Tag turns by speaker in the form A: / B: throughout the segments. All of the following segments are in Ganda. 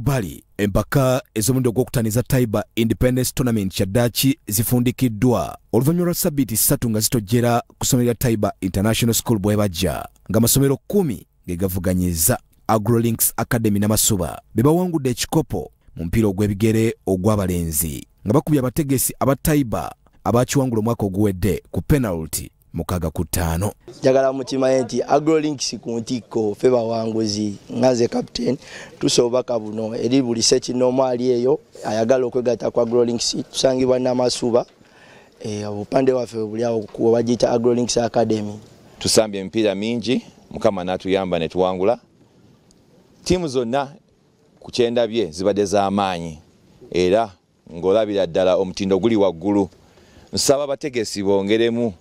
A: Bali empaka ez'omulundi ogw'okutaniza Taiba Independence Tournament kyaddaaki zifundikiddwa oluvannyuma lwa ssabbiiti 3 nga zitojjera ku ssomero lya Taiba International School bwe bajja ng'amasomero 10 ge gavuganyizza AgroLinks Academy n'Amasuba be bawangudde ekikopo mu mupiira ogw'ebigere ogw'abalenzi nga bakubye abategesi aba Taiba abakiwangula omwaka oguwedde ku penalty 6-5.
B: Jagala mukimanyi nti AgroLinks ku ntikko ffe bawanguzi ngaze captain tusobaka buno eri buli sekinoomu ali eyo ayagala okwegatta ku AgroLinks tusangibwa n'Amasuba obupande waffe buli awo kuba bagiyita AgroLinks Academy.
C: Tusambye emipiira mingi Mukama n'atuyamba ne tuwangula tiimu zonna ku kyendabye zibadde z'amaanyi era ng'olabira ddala omutindo guli waggulu. Nsaba abategesi bongeremu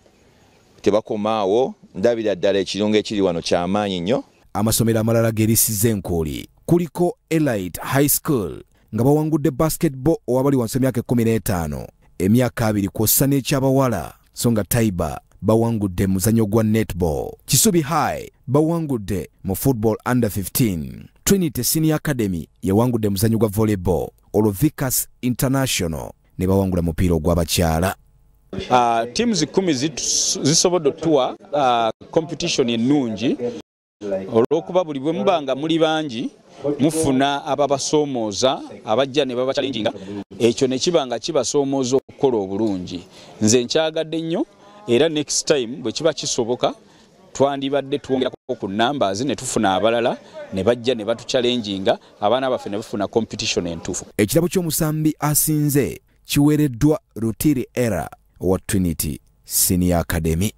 C: tebakomaawo ndabira ddala ekirungo ekiri wano ky'amaanyi nnyo.
A: Amasomero amalala gerisiza enkooli kuliko Elite High School nga bawangudde basketball owabali wansi emyaka 15 emyaka 2 kw'ossa n'ekyabawala so nga Taiba bawangudde muzannyo gwa netball. Kisubi High bawangudde mu football under 15. Trinity Senior Academy yawangudde muzannyo gwa volleyball. Vicas International ne bawangula mupiira ogw'abakyala.
D: Teams 10 zisobodde tuwa competition ennungi olw'okuba buli bwe mubanga muli bangi mufuna ababasoomooza abajja ne baba challenginga ekyo ne kibanga kibasoomooza okukola obulungi. Nze nkyagadde nnyo era next time bwe kiba kisoboka twandibadde twongerako ku numbers ne tufuna abalala ne bajja ne batu challenginga abaana baffe ne bafuna competition entuufu.
A: Ekirabo ky'omusambi asinze kiweereddwa Rutiri Era wa Trinity Senior Academy.